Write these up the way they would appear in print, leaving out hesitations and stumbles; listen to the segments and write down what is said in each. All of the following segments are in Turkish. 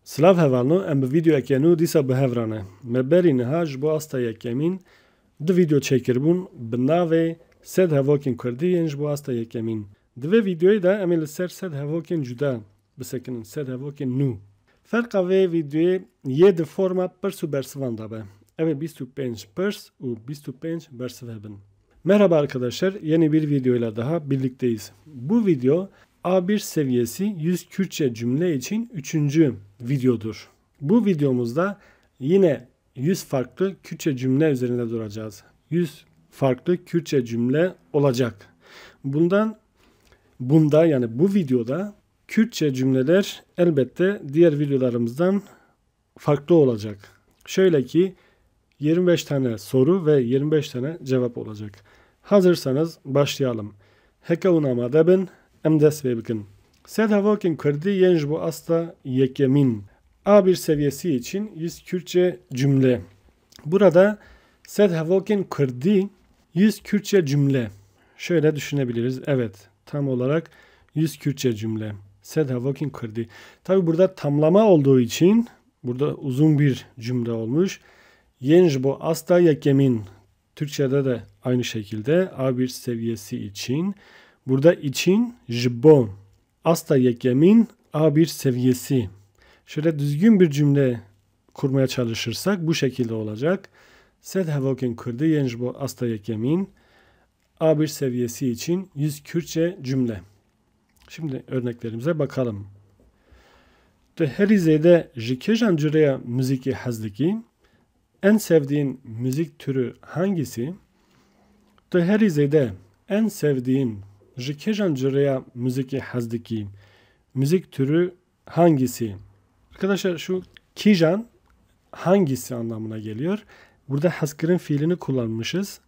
Slav hevalno em bi videoyekê nû dîsa bihevran e. Me berî niha ji bo asta yekemîn du video çêkiribûn bi navê sed hevokên Kurdî yên ji bo asta yekemîn. Di vê videoyê de em ê li ser sed hevokên cuda bisekinin, sed hevokên nû. Ferqa vê videoyê yê di forma pirs û bersivan de be. Ev ê 25 pirs û 25 bersiv hebin. Merhaba arkadaşlar, yeni bir videoyla daha birlikteyiz. Bu video A1 seviyesi 100 Kürtçe cümle için 3. videodur. Bu videomuzda yine 100 farklı Kürtçe cümle üzerinde duracağız. 100 farklı Kürtçe cümle olacak. Bunda yani bu videoda Kürtçe cümleler elbette diğer videolarımızdan farklı olacak. Şöyle ki 25 tane soru ve 25 tane cevap olacak. Hazırsanız başlayalım. Heka unama debin, em dest vê bikin. Sed hevokên Kurdî yên ji bo asta yekemîn. A1 seviyesi için 100 Kürtçe cümle. Burada sed hevokên Kurdî 100 Kürtçe cümle. Şöyle düşünebiliriz. Evet, tam olarak 100 Kürtçe cümle. Sed hevokên Kurdî. Tabi burada tamlama olduğu için burada uzun bir cümle olmuş. Yên ji bo asta yekemîn. Türkçe'de de aynı şekilde A1 seviyesi için. Burada için ji bo asta yekemîn A1 seviyesi. Şöyle düzgün bir cümle kurmaya çalışırsak bu şekilde olacak. Sed hevokên Kurdî yên ji bo asta yekemîn A1 seviyesi için 100 Kürtçe cümle. Şimdi örneklerimize bakalım. Tu herî zêde ji kîjan cüreya müzikê hez dikî? En sevdiğin müzik türü hangisi? Tu herî zêde en sevdiğin ji kîjan cüreya müzikê hez dikî? Müzik türü hangisi? Arkadaşlar şu kîjan hangisi anlamına geliyor. Burada hezkirin fiilini kullanmışız.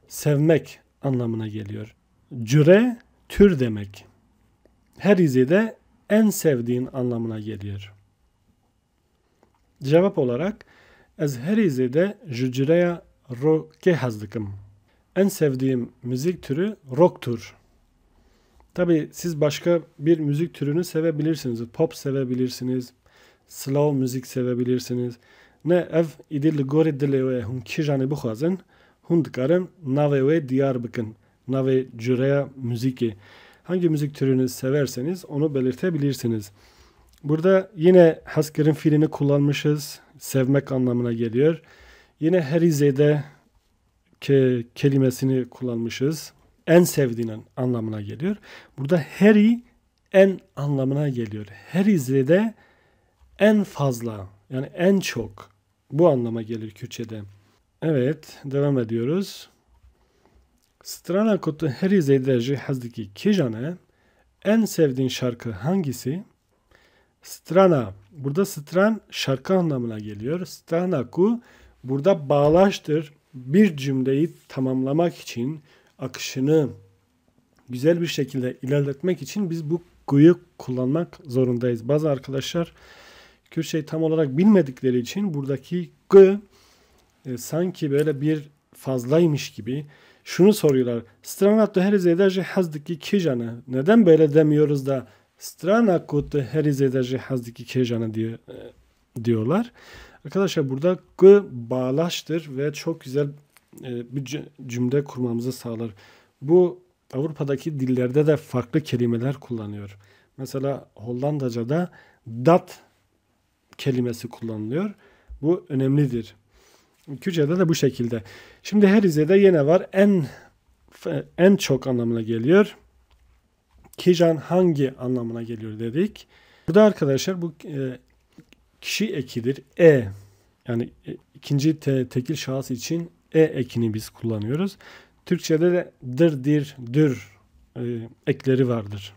Sevmek anlamına geliyor. Cüre tür demek. Herî zêde en sevdiğin anlamına geliyor. Cevap olarak ez herî zêde ji cüreya rockê hez dikim. En sevdiğim müzik türü rock'tur. Tabi siz başka bir müzik türünü sevebilirsiniz. Pop sevebilirsiniz. Slow müzik sevebilirsiniz. Ne ev îdî li gorî dilê wê hûn kîjanê bixwazin, hûn dikarin navê wê diyar bikin. Navê cüreya müzikê. Hangi müzik türünü severseniz onu belirtebilirsiniz. Burada yine hezkirin fiilini kullanmışız. Sevmek anlamına geliyor. Yine herî zêde kelimesini kullanmışız. En sevdiğinin anlamına geliyor. Burada herî en anlamına geliyor. Herî zêde en fazla, yani en çok, bu anlama gelir Kürtçe'de. Evet, devam ediyoruz. Strana ku tu herî zêde jî hez dikî kîjan e? En sevdiğin şarkı hangisi? Strana, burada stran şarkı anlamına geliyor. Strana ku burada bağlaçtır. Bir cümleyi tamamlamak için, akışını güzel bir şekilde ilerletmek için biz bu ku'yu kullanmak zorundayız. Bazı arkadaşlar Kürtçeyi tam olarak bilmedikleri için buradaki ku sanki böyle bir fazlaymış gibi şunu soruyorlar. Strana tu herî zêde jî hez dikî kîjan e? Neden böyle demiyoruz da strana ku tu herî zêde jî hez dikî kîjan e diyorlar. Arkadaşlar burada ku bağlaçtır ve çok güzel bir cümle kurmamızı sağlar. Bu Avrupa'daki dillerde de farklı kelimeler kullanıyor. Mesela Hollandaca'da dat kelimesi kullanılıyor. Bu önemlidir. Kürtçe'de de bu şekilde. Şimdi her izede yine var. En çok anlamına geliyor. Kîjan hangi anlamına geliyor dedik. Burada arkadaşlar bu kişi ekidir. Yani ikinci tekil şahıs için ekini biz kullanıyoruz. Türkçe'de de dır, dir, dür ekleri vardır.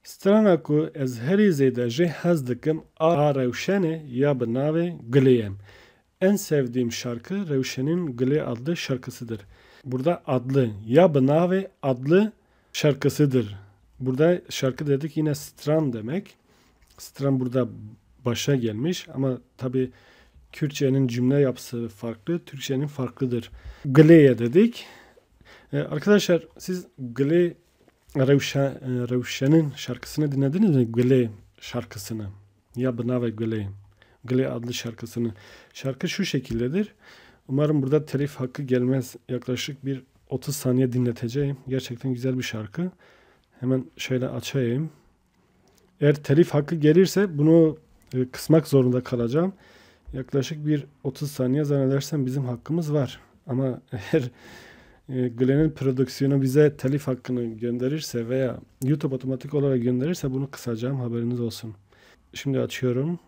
Strana ku ez herî zêde jî hez dikim a Rewşenê ya bi navê Gilê. En sevdiğim şarkı Rewşen'in Gilê adlı şarkısıdır. Burada adlı ya bi navê adlı şarkısıdır. Burada şarkı dedik yine stran demek. Stran burada başa gelmiş ama tabi Kürtçenin cümle yapısı farklı, Türkçenin farklıdır. Gilê'ye dedik. Arkadaşlar siz Gilê Rewşen'in şarkısını dinlediniz mi? Gilê şarkısını. Ya bına ve Güley. Güley adlı şarkısını. Şarkı şu şekildedir. Umarım burada telif hakkı gelmez. Yaklaşık bir 30 saniye dinleteceğim. Gerçekten güzel bir şarkı. Hemen şöyle açayım. Eğer telif hakkı gelirse bunu kısmak zorunda kalacağım. Yaklaşık bir 30 saniye zannedersem bizim hakkımız var. Ama eğer Güley'nin prodüksiyonu bize telif hakkını gönderirse veya YouTube otomatik olarak gönderirse bunu kısacağım. Haberiniz olsun. Şimdi açıyorum.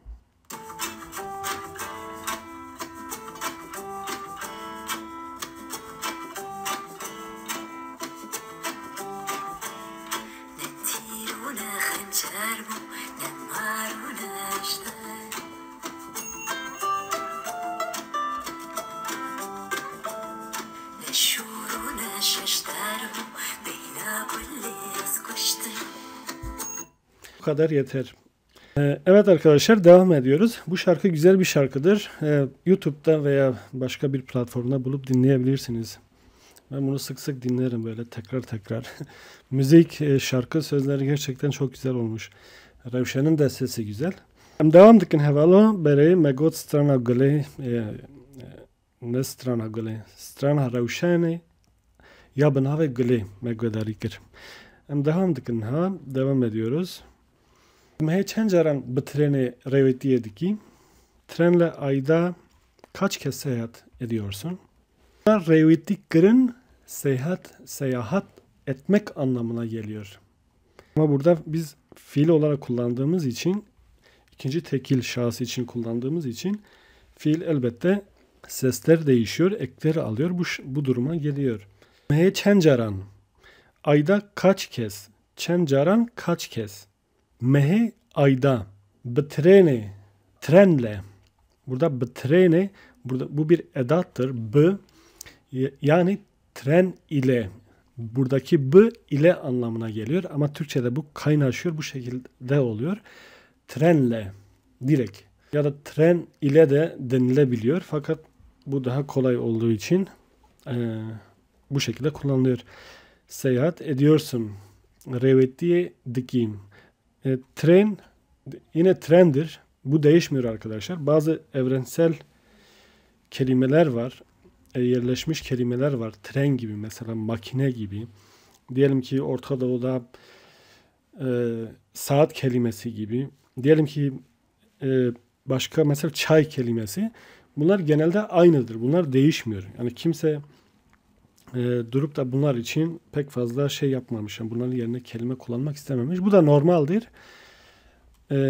Bu kadar yeter. Evet arkadaşlar, devam ediyoruz. Bu şarkı güzel bir şarkıdır. YouTube'da veya başka bir platformda bulup dinleyebilirsiniz. Ben bunu sık sık dinlerim böyle tekrar. Müzik, şarkı sözleri gerçekten çok güzel olmuş. Revşen'in de sesi güzel. Devam dikin hevalo berey megot strana guley ne strana guley strana Revşen'e ya binave guley megodari kir. Devam dikin ha, devam ediyoruz. Mehe çend caran bi treni revetiye diki. Trenle ayda kaç kez seyahat ediyorsun? Reveti kirin seyahat etmek anlamına geliyor. Ama burada biz fiil olarak kullandığımız için, ikinci tekil şahıs için kullandığımız için fiil elbette sesler değişiyor, ekleri alıyor. Bu duruma geliyor. Mehe çend caran ayda kaç kez? Çend caran kaç kez? Mehe ayda. Bitrene trenle. Burada bitrene, burada bu bir edattır. B yani tren ile. Buradaki b ile anlamına geliyor ama Türkçe'de bu kaynaşıyor, bu şekilde oluyor. Trenle direkt ya da tren ile de denilebiliyor fakat bu daha kolay olduğu için bu şekilde kullanılıyor. Seyahat ediyorsun. Revetiye dikim. Tren yine trendir. Bu değişmiyor arkadaşlar. Bazı evrensel kelimeler var. Yerleşmiş kelimeler var. Tren gibi mesela, makine gibi. Diyelim ki Orta Doğu'da saat kelimesi gibi. Diyelim ki başka mesela çay kelimesi. Bunlar genelde aynıdır. Bunlar değişmiyor. Yani kimse durup da bunlar için pek fazla şey yapmamış. Yani bunların yerine kelime kullanmak istememiş. Bu da normaldir.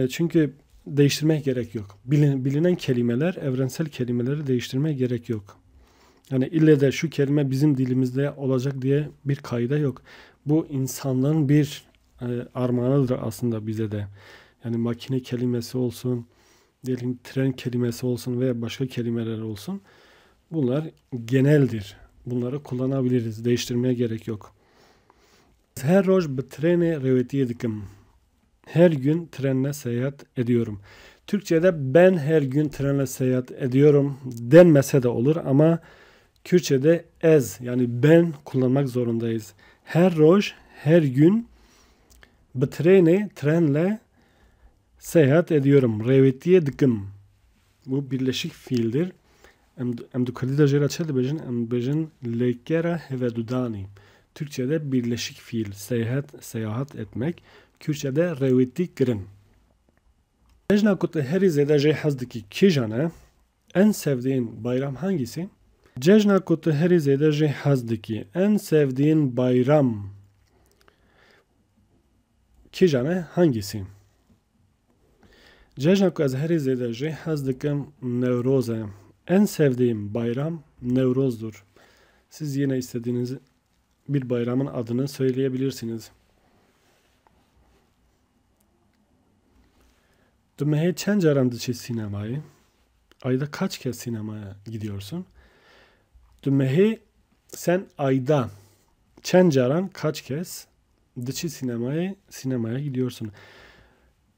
Çünkü değiştirmek gerek yok. Bilinen kelimeler, evrensel kelimeleri değiştirmeye gerek yok. Yani ille de şu kelime bizim dilimizde olacak diye bir kaide yok. Bu insanlığın bir armağanıdır aslında bize de. Yani makine kelimesi olsun, diyelim tren kelimesi olsun veya başka kelimeler olsun. Bunlar geneldir. Bunları kullanabiliriz. Değiştirmeye gerek yok. Her roj bi trene revetiye dikim. Her gün trenle seyahat ediyorum. Türkçe'de ben her gün trenle seyahat ediyorum denmese de olur ama Kürtçe'de ez yani ben kullanmak zorundayız. Her roj, her gün bi trene trenle seyahat ediyorum. Revetiye dikim. Bu birleşik fiildir. Em dukali da jera çel bejin em bejin lekera hevedudani. Türkçe'de birleşik fiil seyahat etmek. Kürtçe'de reveti kirin. Cejna kutu heri zede jey hazdaki kijane en sevdiğin bayram hangisi? Cejna kutu heri zede jey hazdaki en sevdiğin bayram kijane hangisi? Cejna kutu ez heri zede jey hazdikim Nevroze. En sevdiğim bayram Nevroz'dur. Siz yine istediğiniz bir bayramın adını söyleyebilirsiniz. Tu mehe çend caran diçi sinemayı? Ayda kaç kez sinemaya gidiyorsun? Tu mehe sen ayda çend caran kaç kez diçi sinemaya gidiyorsun?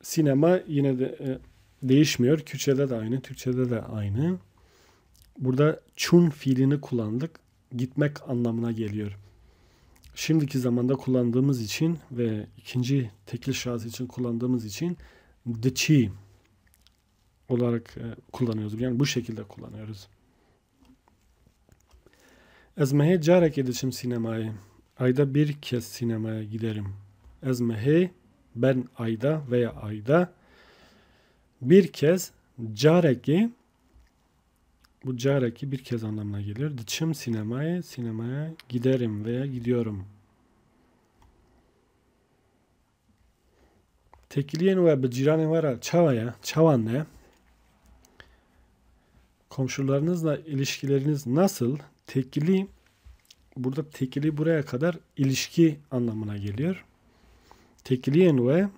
Sinema yine de değişmiyor. Kürtçe'de de aynı, Türkçe'de de aynı. Burada çun fiilini kullandık. Gitmek anlamına geliyor. Şimdiki zamanda kullandığımız için ve ikinci tekil şahıs için kullandığımız için dıçı olarak kullanıyoruz. Yani bu şekilde kullanıyoruz. Ez mehê carekê diçim sinemaya. Ayda bir kez sinemaya giderim. Ez mehê ben ayda veya ayda bir kez carekê, bu careki bir kez anlamına gelir. Diçim sinemaya giderim veya gidiyorum. Tekiliyen ve biciranên wera çavaya, çavan ne? Komşularınızla ilişkileriniz nasıl? Tekili, burada tekili buraya kadar ilişki anlamına geliyor. Tekiliyen ve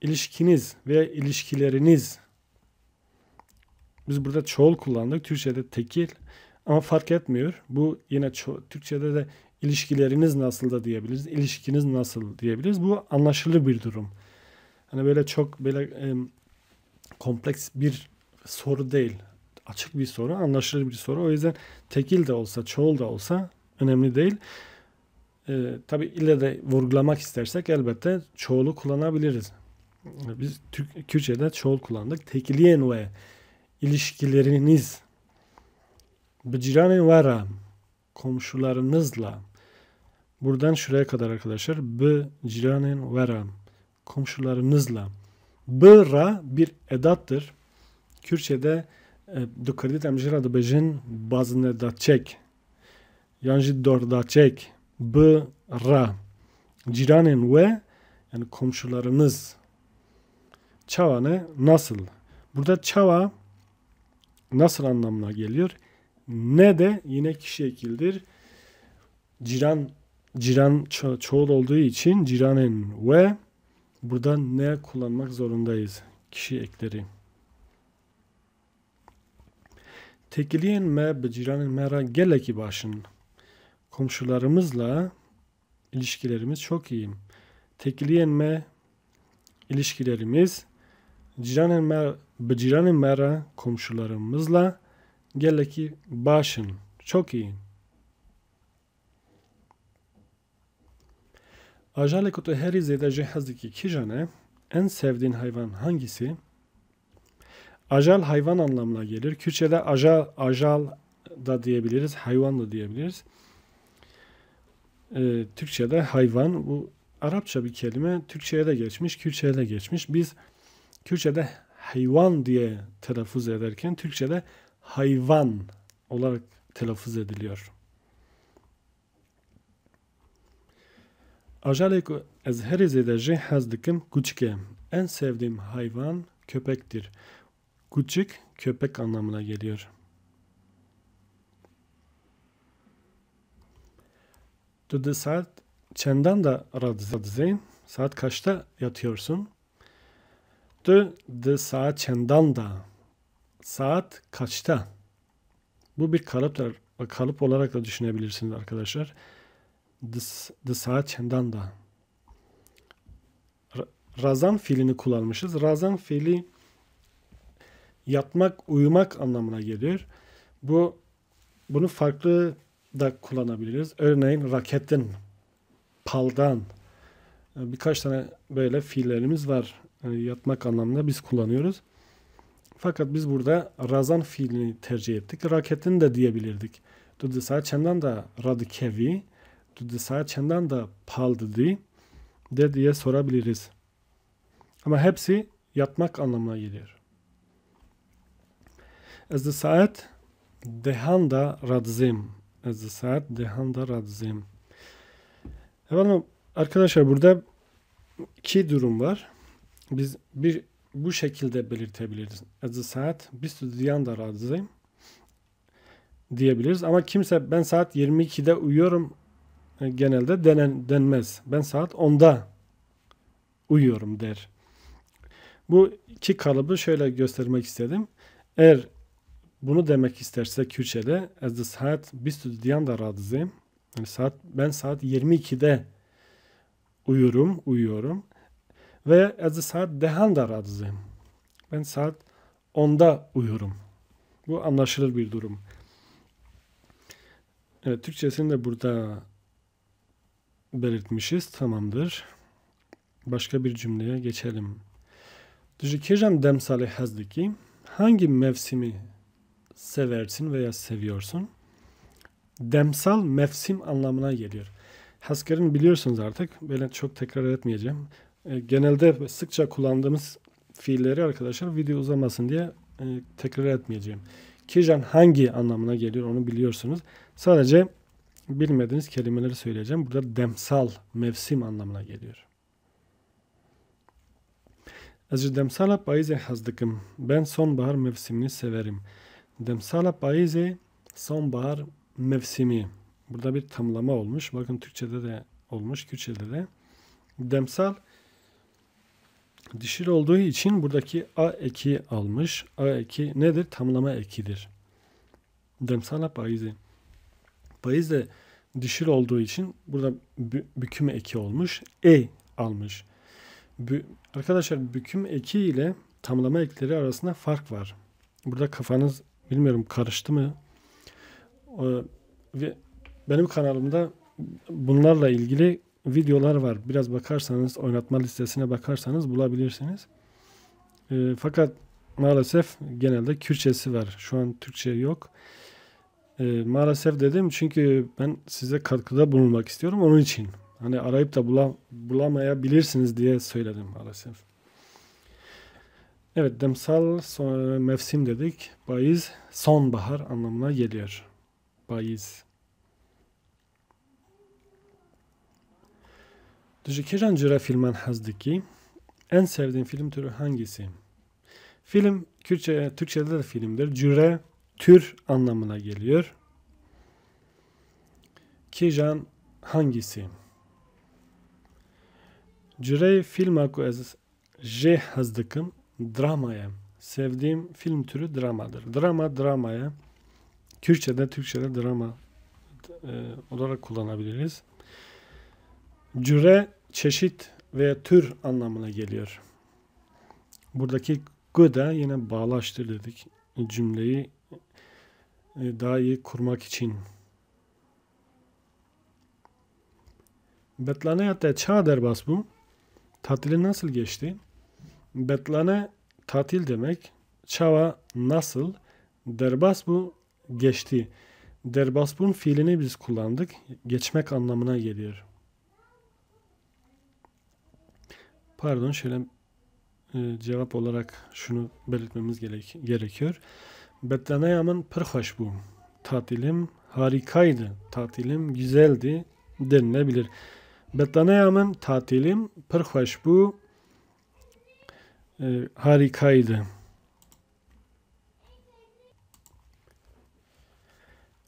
ilişkiniz veya ilişkileriniz. Biz burada çoğul kullandık. Türkçe'de tekil ama fark etmiyor. Bu yine Türkçe'de de ilişkileriniz nasıl da diyebiliriz. İlişkiniz nasıl diyebiliriz. Bu anlaşılır bir durum. Hani böyle çok böyle kompleks bir soru değil. Açık bir soru, anlaşılır bir soru. O yüzden tekil de olsa, çoğul da olsa önemli değil. Tabii ille de vurgulamak istersek elbette çoğulu kullanabiliriz. Biz Kürtçe'de çoğul kullandık. Tekiliyen ve ilişkileriniz biciranên wera komşularınızla, buradan şuraya kadar arkadaşlar, biciranên wera komşularınızla. B'ra bir edattır. Kürtçe'de du kurdî em jî ra dibêjin bazinedaçek yan jî dordaçek. B'ra ciranên we yani komşularınız. Çava ne? Nasıl? Burada çava nasıl anlamına geliyor? Ne de yine kişi ekildir. Ciran çoğul olduğu için ciranen ve burada ne kullanmak zorundayız? Kişi ekleri. Tekiliyen me bi ciranen mera geleki başın. Komşularımızla ilişkilerimiz çok iyi. Tekiliyen me ilişkilerimiz ciranen mera komşularımızla geleki başın. Çok iyi. Ajale kutu heri zede jehazdaki kijane en sevdiğin hayvan hangisi? Ajal hayvan anlamına gelir. Kürtçe'de ajal da diyebiliriz, hayvan da diyebiliriz. Türkçe'de hayvan, bu Arapça bir kelime, Türkçe'ye de geçmiş, Kürtçe'ye de geçmiş. Biz Kürtçe'de hayvan diye telaffuz ederken Türkçe'de hayvan olarak telaffuz ediliyor. Ajaleku ez heri zede hazdikim küçüke. En sevdiğim hayvan köpektir. Küçük köpek anlamına geliyor. Du saat çendan da radzin. Saat kaçta yatıyorsun? Du saat çendan da. Saat kaçta? Bu bir kalıptır. Kalıp olarak da düşünebilirsiniz arkadaşlar. Du saat çendan da. Razan fiilini kullanmışız. Razan fiili yatmak, uyumak anlamına geliyor. Bunu farklı da kullanabiliriz. Örneğin raketin, paldan, birkaç tane böyle fiillerimiz var. Yani yatmak anlamında biz kullanıyoruz. Fakat biz burada razan fiilini tercih ettik. Raketin de diyebilirdik. Du disa çendan da radikevi, du disa çendan da paldı diye sorabiliriz. Ama hepsi yatmak anlamına geliyor. Ez de saat dehan da radzim. Ez de saat dehan da radzim. Efendim arkadaşlar burada iki durum var. Biz bu şekilde belirtebiliriz. Ez de saat bis diyan da radzim diyebiliriz. Ama kimse ben saat 22'de uyuyorum genelde denmez. Ben saat 10'da uyuyorum der. Bu iki kalıbı şöyle göstermek istedim. Eğer bunu demek isterse Kürtçe'de ez de saat bis diyan da radzim. Yani ben saat 22'de uyuyorum. Ve ez de saat dehan da radzim. Ben saat 10'da uyuyorum. Bu anlaşılır bir durum. Evet, Türkçesini de burada belirtmişiz. Tamamdır. Başka bir cümleye geçelim. Ji kêjan demsalê hez dikî? Hangi mevsimi seversin veya seviyorsun? Demsal mevsim anlamına geliyor. Hasker'in biliyorsunuz artık. Böyle çok tekrar etmeyeceğim. Genelde sıkça kullandığımız fiilleri arkadaşlar video uzamasın diye tekrar etmeyeceğim. Kêjan hangi anlamına geliyor onu biliyorsunuz. Sadece bilmediğiniz kelimeleri söyleyeceğim. Burada demsal mevsim anlamına geliyor. Ez ji demsala payîzê hez dikim. Ben sonbahar mevsimini severim. Demsala payîzê sonbahar mevsimi. Burada bir tamlama olmuş. Bakın Türkçe'de de olmuş, Kürtçe'de de. Demsal dişil olduğu için buradaki a eki almış. A eki nedir? Tamlama ekidir. Demsala payîzê. Payîzê dişil olduğu için burada büküm eki olmuş. E almış. Arkadaşlar büküm eki ile tamlama ekleri arasında fark var. Burada kafanız bilmiyorum karıştı mı? Ve benim kanalımda bunlarla ilgili videolar var. Biraz bakarsanız, oynatma listesine bakarsanız bulabilirsiniz. Fakat maalesef genelde Kürtçesi var. Şu an Türkçe yok. Maalesef dedim çünkü ben size katkıda bulunmak istiyorum. Onun için. Hani arayıp da bulamayabilirsiniz diye söyledim maalesef. Evet, demsal mevsim dedik. Payız sonbahar anlamına geliyor. Payız. Ji kêjan cüre filman hez dikî? En sevdiğin film türü hangisi? Film Türkçe'de de filmdir. Cüre tür anlamına geliyor. Kêjan hangisi? Cüre filma ku ez jê hez dikim dramaya. Sevdiğim film türü dramadır. Dramaya Türkçe'de drama olarak kullanabiliriz. Cüre çeşit veya tür anlamına geliyor. Buradaki gu da yine bağlaştır dedik. Cümleyi daha iyi kurmak için. Betlaneye te ça derbas bu? Tatili nasıl geçti? Betlane tatil demek. Çava nasıl? Derbas bu geçti. Derbasbun fiilini biz kullandık. Geçmek anlamına geliyor. Pardon şöyle cevap olarak şunu belirtmemiz gerekiyor. Betlaneyamın pır hoş bu. Tatilim harikaydı. Tatilim güzeldi denilebilir. Betlaneyamın tatilim pır hoş bu. Harikaydı.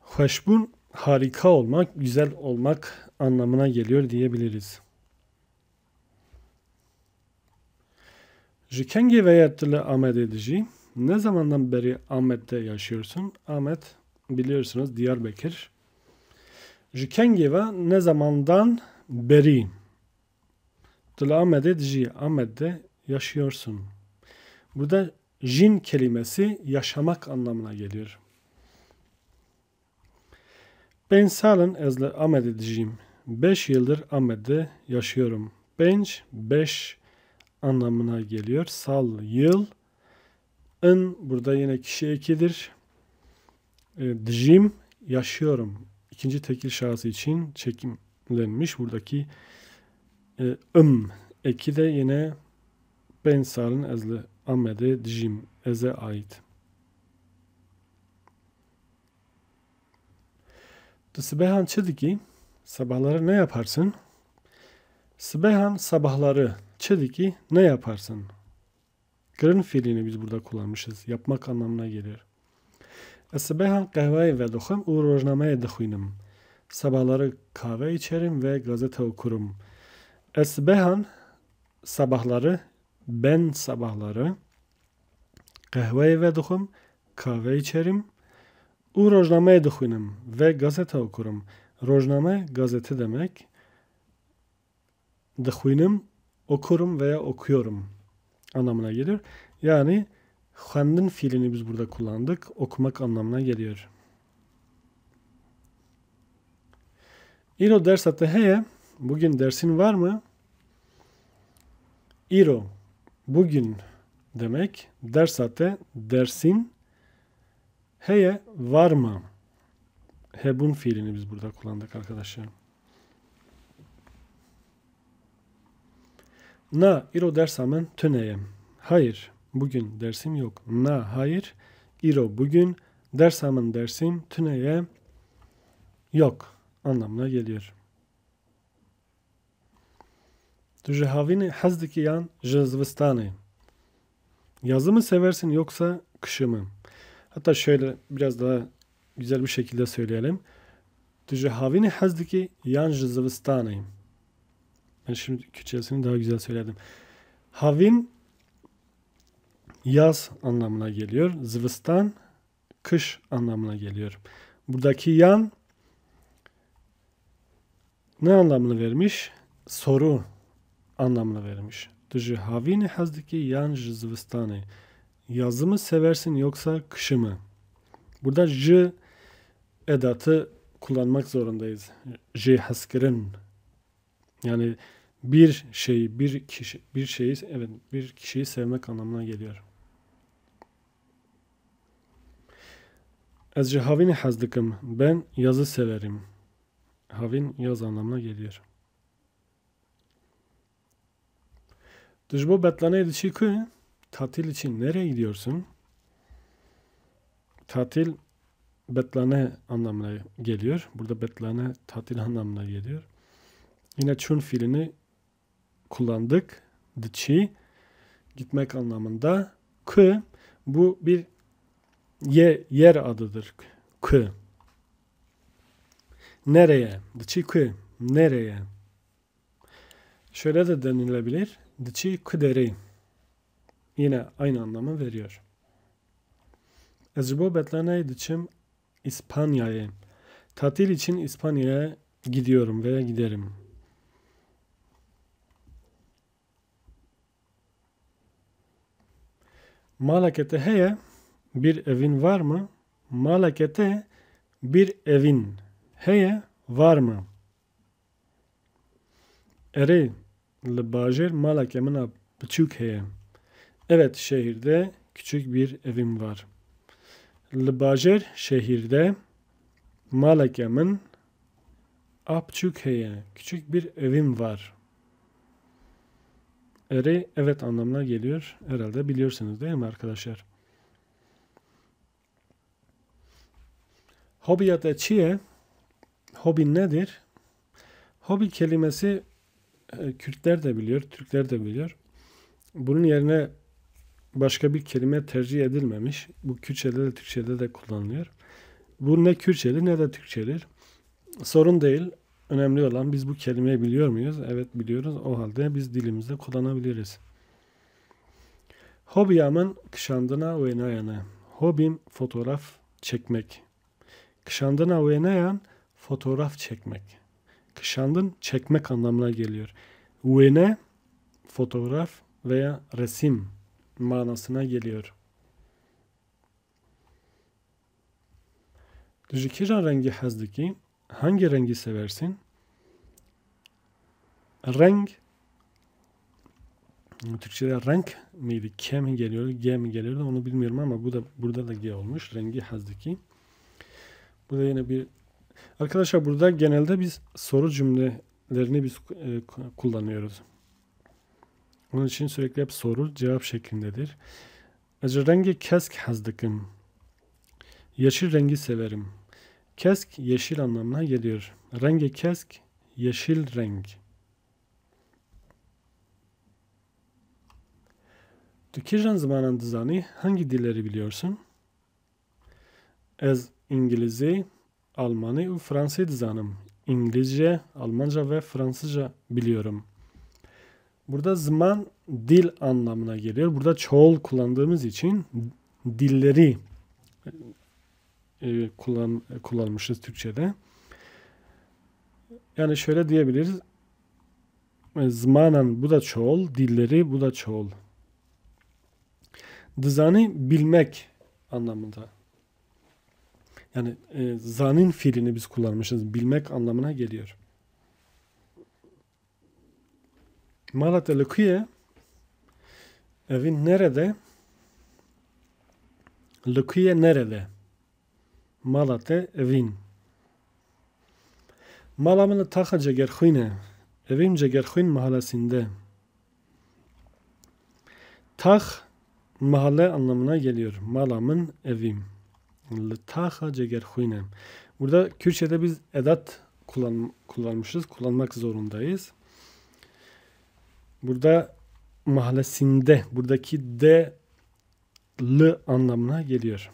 Hoşbun harika olmak, güzel olmak anlamına geliyor diyebiliriz. Ji kengê veyatlı Ahmet'e dici. Ne zamandan beri Ahmet'te yaşıyorsun? Ahmet biliyorsunuz Diyarbakır. Ji kengê ve ne zamandan beri? Tıla Ahmet'e dici. Ahmet'te yaşıyorsun. Burada jin kelimesi yaşamak anlamına geliyor. Ben salın ezle Ahmet'e diciyim. 5 yıldır Ahmet'te yaşıyorum. Beş anlamına geliyor. Sal, yıl. Burada yine kişi ekidir. Dicim, yaşıyorum. İkinci tekil şahıs için çekimlenmiş. Buradaki eki de yine ben salın ezle Ahmet'e dicim. Eze ait. Sıbehan çediki sabahları ne yaparsın? Sıbehan sabahları çediki ne yaparsın? Kırın fiilini biz burada kullanmışız. Yapmak anlamına gelir. Sıbehan kahveyi ve dokum u rojnameye dıxuynim. Sabahları kahve içerim ve gazete okurum. Sıbehan sabahları ben sabahları kahveyi ve dokum kahve içerim. U rojnameye dıxuynim ve gazete okurum. Rojname gazete demek. Dıxuynim okurum veya okuyorum anlamına gelir. Yani xwendin fiilini biz burada kullandık. Okumak anlamına geliyor. İro dersate heye. Bugün dersin var mı? İro bugün demek. Dersate dersin. Heye var mı? Hebun fiilini biz burada kullandık arkadaşlar. Na iro dersamın tüneyem. Hayır, bugün dersim yok. Na hayır, iro bugün, dersamın dersim tüneye yok anlamına geliyor. Tu havini hazdiki yan jezvistane. Yazı mı seversin yoksa kışı mı? Hatta şöyle biraz daha güzel bir şekilde söyleyelim. Tu havini hazdiki yan jezvistane. Ben şimdi Kürtçesini daha güzel söyledim. Havin yaz anlamına geliyor. Zıvıstan kış anlamına geliyor. Buradaki yan ne anlamını vermiş? Soru anlamını vermiş. Tu havini hazdiki yan zıvıstane. Yazı mı seversin yoksa kışı mı? Burada j edatı kullanmak zorundayız. J haskirin. Yani bir kişiyi sevmek anlamına geliyor. Ez havini hazdikim. Ben yazı severim. Havin yaz anlamına geliyor. Dijbo betlane dişi ki tatil için nereye gidiyorsun? Tatil betlane anlamına geliyor. Burada betlane tatil anlamına geliyor. Yine çün fiilini kullandık. Dişi gitmek anlamında. Ki bu bir yer adıdır. Ki. Nereye? Dişi ki. Nereye? Şöyle de denilebilir. Dişi kuderi. Yine aynı anlamı veriyor. Ezbo betlanay dişim İspanya'ya. Tatil için İspanya'ya gidiyorum veya giderim. Malakete heye bir evin var mı? Malakete bir evin heye var mı? Ere Lebajir malake mina küçük heye. Evet, şehirde küçük bir evim var. Lebajir şehirde malakemin apçuk heye. Küçük bir evim var. Ere evet anlamına geliyor. Herhalde biliyorsunuz değil mi arkadaşlar? Hobiyat çiye? Hobi nedir? Hobi kelimesi Kürtler de biliyor, Türkler de biliyor. Bunun yerine başka bir kelime tercih edilmemiş. Bu Kürtçe'de de Türkçe'de de kullanılıyor. Bu ne Kürtçedir ne de Türkçedir. Sorun değil. Önemli olan biz bu kelimeyi biliyor muyuz? Evet biliyoruz. O halde biz dilimizde kullanabiliriz. Hobiyamın kışandına oynayanı. Hobim fotoğraf çekmek. Kışandına oynayan fotoğraf çekmek. Kışandın çekmek anlamına geliyor. Uyene fotoğraf veya resim manasına geliyor. Jikiran rengi hazdiki. Hangi rengi seversin? Renk Türkçe'de renk miydi? K mi geliyordu? G mi geliyordu? Onu bilmiyorum ama burada da G olmuş. Rengi hazdiki. Bu da yine bir arkadaşlar burada genelde biz soru cümlelerini biz kullanıyoruz. Onun için sürekli hep soru cevap şeklindedir. Rengi kesk hazdıkım. Yeşil rengi severim. Kesk yeşil anlamına geliyor. Rengi kesk yeşil renk. Türkçe zamanın dizani hangi dilleri biliyorsun? Ez İngilizce, Almanı ve Fransız dizanım. İngilizce, Almanca ve Fransızca biliyorum. Burada zaman dil anlamına geliyor. Burada çoğul kullandığımız için dilleri kullanmışız Türkçe'de. Yani şöyle diyebiliriz. Zamanan bu da çoğul, dilleri bu da çoğul. Dizani bilmek anlamında. Yani zanin fiilini biz kullanmışız. Bilmek anlamına geliyor. Malatyalıkıya evin nerede? Lüküye nerede? Malate evin. Malamın taha cegerxuyne. Evim cegerxuyn mahallesinde. Tah mahalle anlamına geliyor. Malamın evim. Taha cegerxuyne. Burada Kürtçe'de biz edat kullanmışız. Kullanmak zorundayız. Burada mahallesinde. Buradaki de l anlamına geliyor.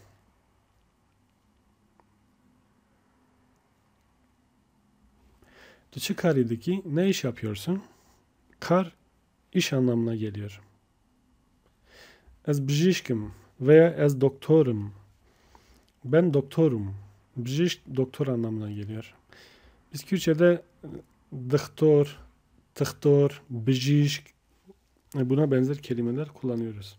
Dışı karideki ne iş yapıyorsun? Kar iş anlamına geliyor. Ez bijişkim veya ez doktorum. Ben doktorum. Bijiş doktor anlamına geliyor. Biz Kürtçe'de doktor, tıhtor, bijiş buna benzer kelimeler kullanıyoruz.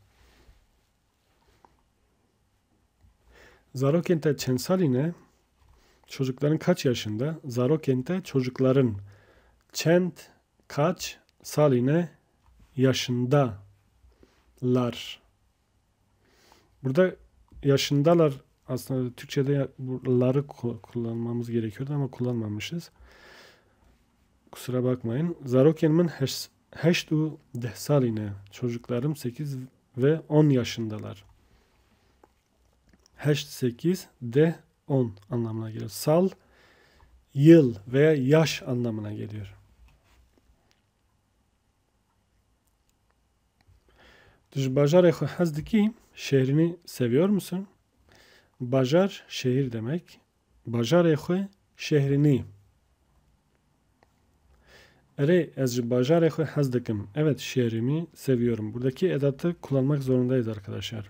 Zarokent'te çen saline çocukların kaç yaşında? Zarokent'te çocukların çent kaç saline yaşındalar. Burada yaşındalar aslında Türkçe'de bunları kullanmamız gerekiyordu ama kullanmamışız. Kusura bakmayın. Zarokenimin 8 saline. Çocuklarım 8 ve 10 yaşındalar. 8, 8, 10 anlamına geliyor. Sal, yıl veya yaş anlamına geliyor. Düz bajar ekho hazdiki şehrini seviyor musun? Bajar şehir demek. Bajar ekho şehrini. Ere ez bajar ekho hazdikim. Evet şehrimi seviyorum. Buradaki edatı kullanmak zorundayız arkadaşlar.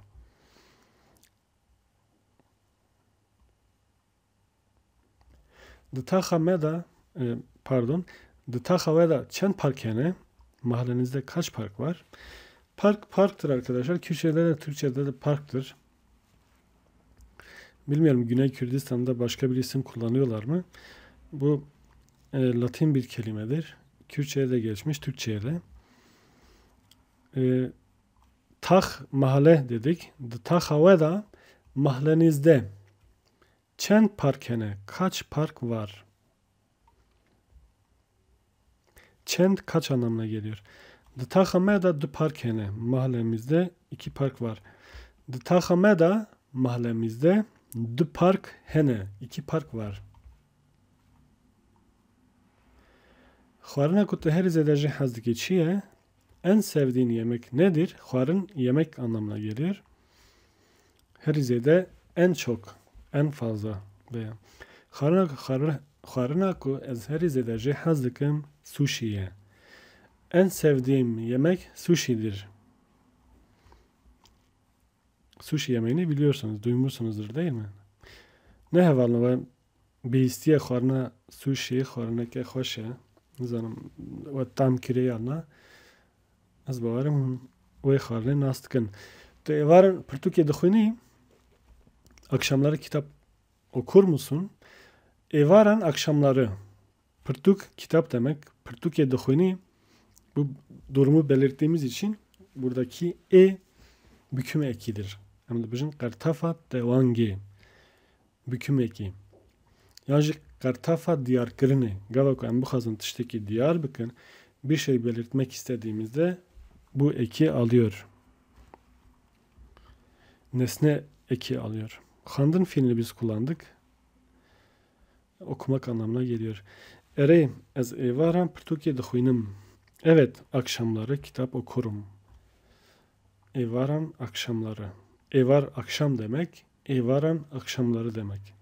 Dıtaha meda Dıtaha veda çen parkene mahallenizde kaç park var? Park parktır arkadaşlar. Kürtçe'de de Türkçe'de de parktır. Bilmiyorum Güney Kürdistan'da başka bir isim kullanıyorlar mı? Bu Latin bir kelimedir. Kürtçe'ye de geçmiş, Türkçe'ye de. Tah mahalle dedik. Dıtaha veda mahallenizde çen parkene kaç park var? Çen kaç anlamına geliyor? Dıtahameda du parkene mahallemizde 2 park var. Dıtahameda mahallemizde du park hene 2 park var. Xwarina ku tu herî zêde jî hez dikî çi ye? En sevdiğin yemek nedir? Xwarin yemek anlamına geliyor. Herî zêde en çok, en fazla veya. Xwarina ku ez herî zêde jî hez dikim sushi ye. En sevdiğim yemek sushi'dir. Sushi yemeğini biliyorsunuz, duymuşsunuzdur değil mi? Ne hevalna ve bihîstiye xwarina sushi, xwarineke xweş e. Nizanim ve tam kirê yana. Ez bawerim wê xwarinê nas dikin. Tu êvaran pirtûkê dixwînî? Akşamları kitap okur musun? Êvaran akşamları. Pirtûk kitap demek. Pirtûkê dixwînî? Bu durumu belirttiğimiz için buradaki büküm ekidir. Hem de bizim kartafa devangi büküm eki. Yani kartafa diyar kırını. Gavak en bu hazın tişteki diyar bakın bir şey belirtmek istediğimizde bu eki alıyor. Nesne eki alıyor. Handın fiilini biz kullandık. Okumak anlamına geliyor. Ere ez evaran pirtûkê dixwînim. Evet, akşamları kitap okurum. Evaran akşamları. Evar akşam demek. Evaran akşamları demek.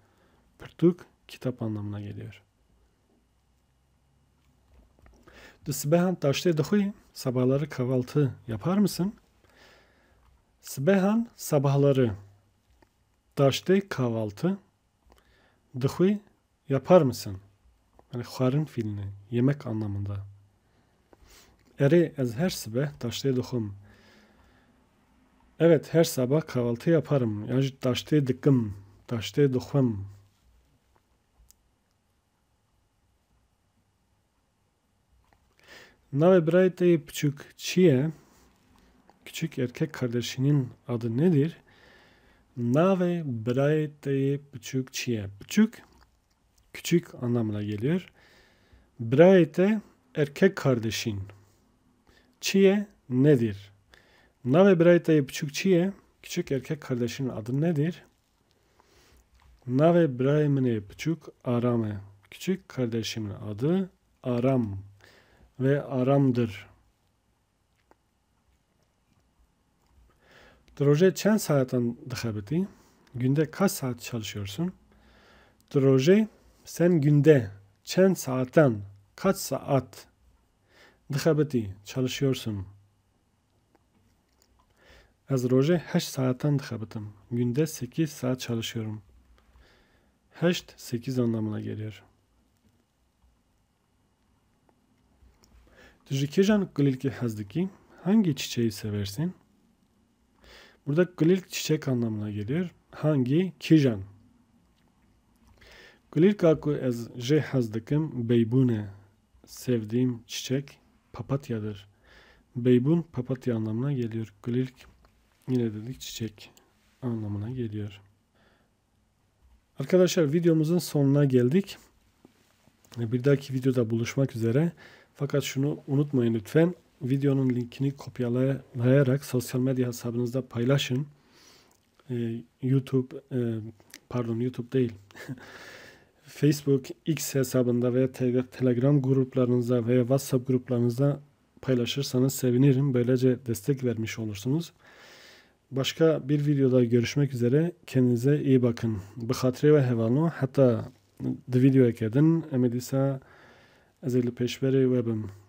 Pirtûk kitap anlamına geliyor. Du sibehan taştê dixwî? Sabahları kahvaltı yapar mısın? Sibehan sabahları. Taştê kahvaltı. Dixwî yapar mısın? Yani xwarin fiilini. Yemek anlamında. Ere ez her sabah taştê dixwim. Evet her sabah kahvaltı yaparım. Yani taştê dikim. Taştê dixwim. Navê birayê te yê biçûk çi ye? Küçük erkek kardeşinin adı nedir? Nave برای te buçuk çiye. Buçuk küçük anlamına geliyor. برای te erkek kardeşin. Çiye nedir? Nave برای te buçuk çiye. Küçük erkek kardeşinin adı nedir? Nave برای من buçuk arame. Küçük kardeşimin adı Aram ve Aram'dır. Proje çen saatten dixebiti? Günde kaç saat çalışıyorsun? Proje sen günde çen saatten kaç saat dixebiti çalışıyorsun? Az roje 8 saatten dixebitim. Günde 8 saat çalışıyorum. 8 anlamına geliyor. Tüjikejan gılilki hazdiki hangi çiçeği seversin? Burada gılilk çiçek anlamına geliyor. Hangi? Kijan. Gılilk aku ez je hazdikim beybune. Sevdiğim çiçek papatyadır. Beybun papatya anlamına geliyor. Gılilk yine dedik çiçek anlamına geliyor. Arkadaşlar videomuzun sonuna geldik. Bir dahaki videoda buluşmak üzere. Fakat şunu unutmayın lütfen. Videonun linkini kopyalayarak sosyal medya hesabınızda paylaşın. YouTube değil. Facebook, X hesabında veya Telegram gruplarınızda veya WhatsApp gruplarınızda paylaşırsanız sevinirim. Böylece destek vermiş olursunuz. Başka bir videoda görüşmek üzere. Kendinize iyi bakın. Bixatirê ve hevano hatta videoya kedin emedîsa ez ê li pêşverê we bim.